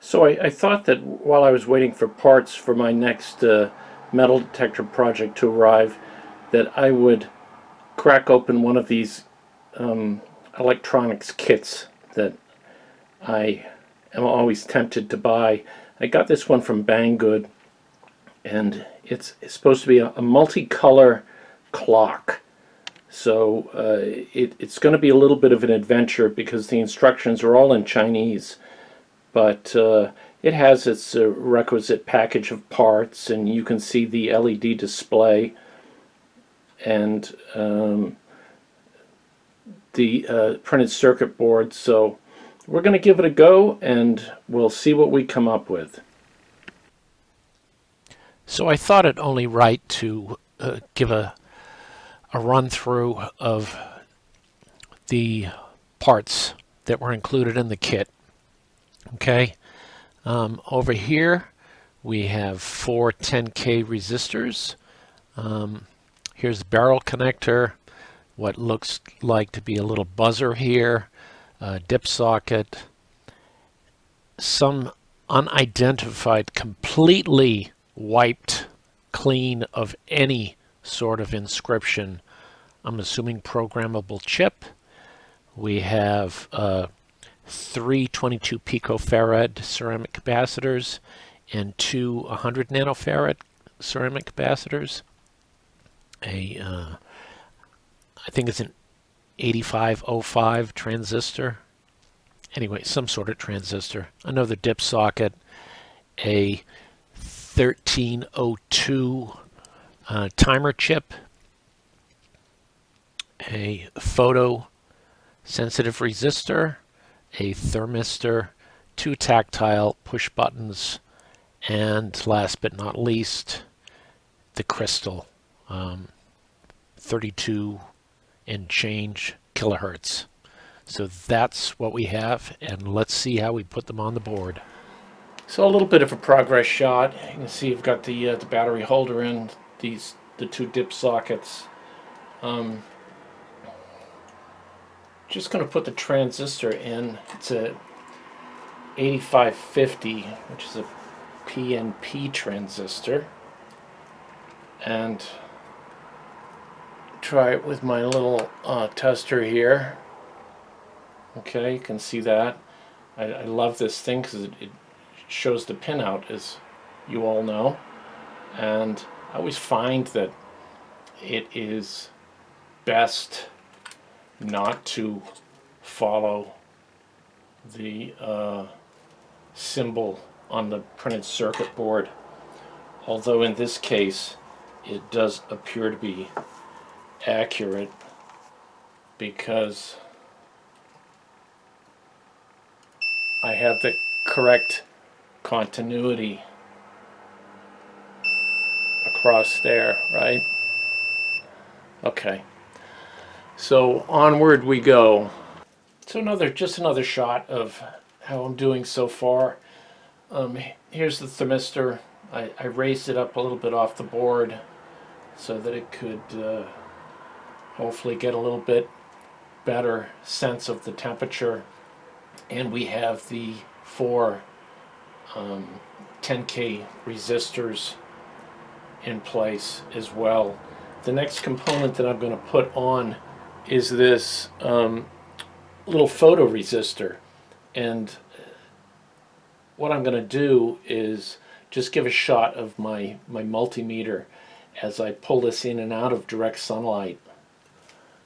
So I thought that while I was waiting for parts for my next metal detector project to arrive, that I would crack open one of these electronics kits that I am always tempted to buy. I got this one from Bangood, and it's supposed to be a multicolor clock. So it's going to be a little bit of an adventure because the instructions are all in Chinese. But it has its requisite package of parts, and you can see the LED display and the printed circuit board. So we're going to give it a go, and we'll see what we come up with. So I thought it only right to give a run through of the parts that were included in the kit. Okay, over here we have 4 10K resistors. Here's the barrel connector, what looks like to be a little buzzer here, dip socket, some unidentified, completely wiped clean of any sort of inscription. I'm assuming programmable chip. We have 3 22 picofarad ceramic capacitors and 2 100 nanofarad ceramic capacitors. I think it's an 8505 transistor. Anyway, some sort of transistor. Another dip socket. A 1302 timer chip. A photo sensitive resistor. A thermistor, 2 tactile push buttons, and last but not least, the crystal, 32 and change kilohertz. So that's what we have, and let's see how we put them on the board. So a little bit of a progress shot. You can see you've got the battery holder in, the 2 dip sockets. Just going to put the transistor in. It's a 8550, which is a PNP transistor, and try it with my little tester here. Okay, you can see that. I love this thing because it shows the pinout, as you all know, and I always find that it is best not to follow the symbol on the printed circuit board, although in this case it does appear to be accurate because I have the correct continuity across there, right? Okay. So onward we go. So just another shot of how I'm doing so far. Here's the thermistor. I raised it up a little bit off the board so that it could hopefully get a little bit better sense of the temperature. And we have the 4 10K resistors in place as well. The next component that I'm going to put on is this little photo resistor, and what I'm going to do is just give a shot of my multimeter as I pull this in and out of direct sunlight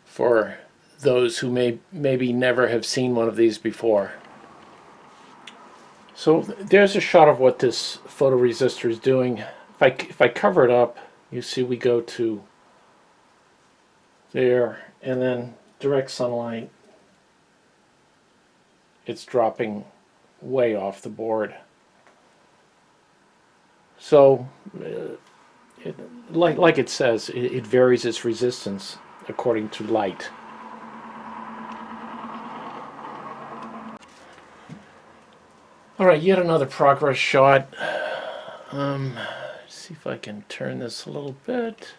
for those who maybe never have seen one of these before. So there's a shot of what this photoresistor is doing. If I cover it up, you see we go to there, and then direct sunlight, it's dropping way off the board. So like it says, it varies its resistance according to light. Alright, yet another progress shot. See if I can turn this a little bit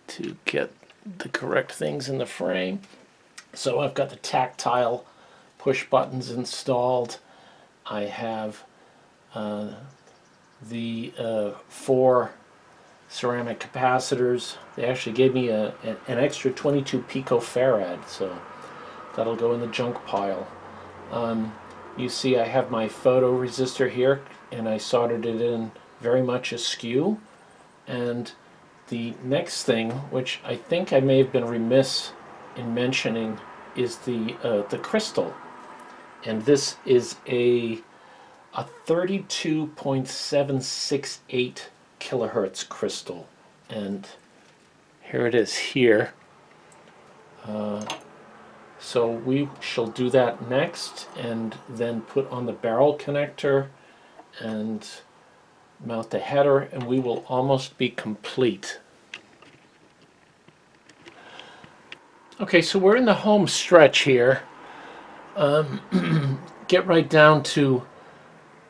to get the correct things in the frame. So I've got the tactile push buttons installed. I have the 4 ceramic capacitors. They actually gave me an extra 22 picofarad, so that'll go in the junk pile. You see I have my photo resistor here, and I soldered it in very much askew. And the next thing, which I think I may have been remiss in mentioning, is the crystal. And this is a 32.768 kilohertz crystal, and here it is here. So we shall do that next, and then put on the barrel connector and mount the header, and we will almost be complete. Okay, so we're in the home stretch here. Get right down to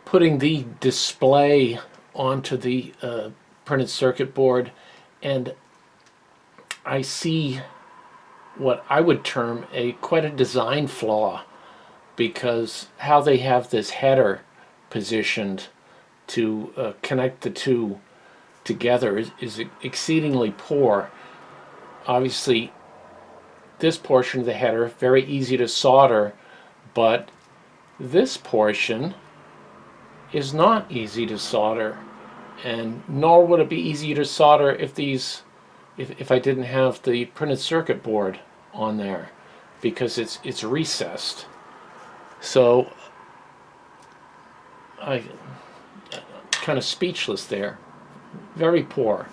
putting the display onto the printed circuit board, and I see what I would term quite a design flaw, because how they have this header positioned to connect the two together is exceedingly poor. Obviously, this portion of the header, very easy to solder, but this portion is not easy to solder, and nor would it be easy to solder if I didn't have the printed circuit board on there, because it's recessed. So I'm kind of speechless there. Very poor,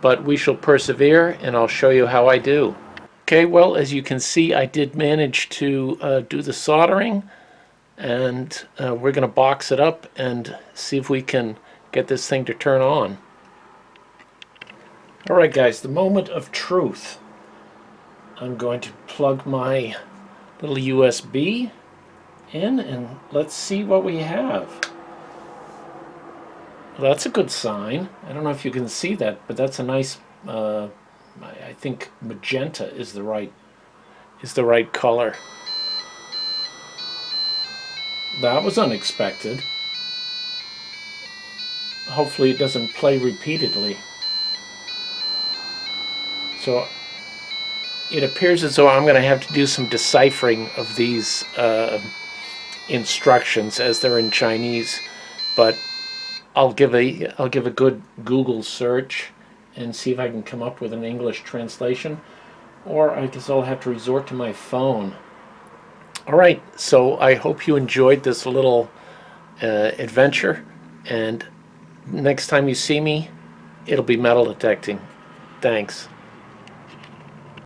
but we shall persevere, and I'll show you how I do. Okay, well, as you can see, I did manage to do the soldering, and we're going to box it up and see if we can get this thing to turn on. Alright guys, the moment of truth. I'm going to plug my little USB in, and let's see what we have. Well, that's a good sign. I don't know if you can see that, but that's a nice, I think magenta is the right color. That was unexpected. Hopefully it doesn't play repeatedly. So it appears as though I'm going to have to do some deciphering of these instructions, as they're in Chinese, but I'll give a good Google search and see if I can come up with an English translation, or I guess I'll have to resort to my phone. Alright, so I hope you enjoyed this little adventure, and next time you see me, it'll be metal detecting. Thanks.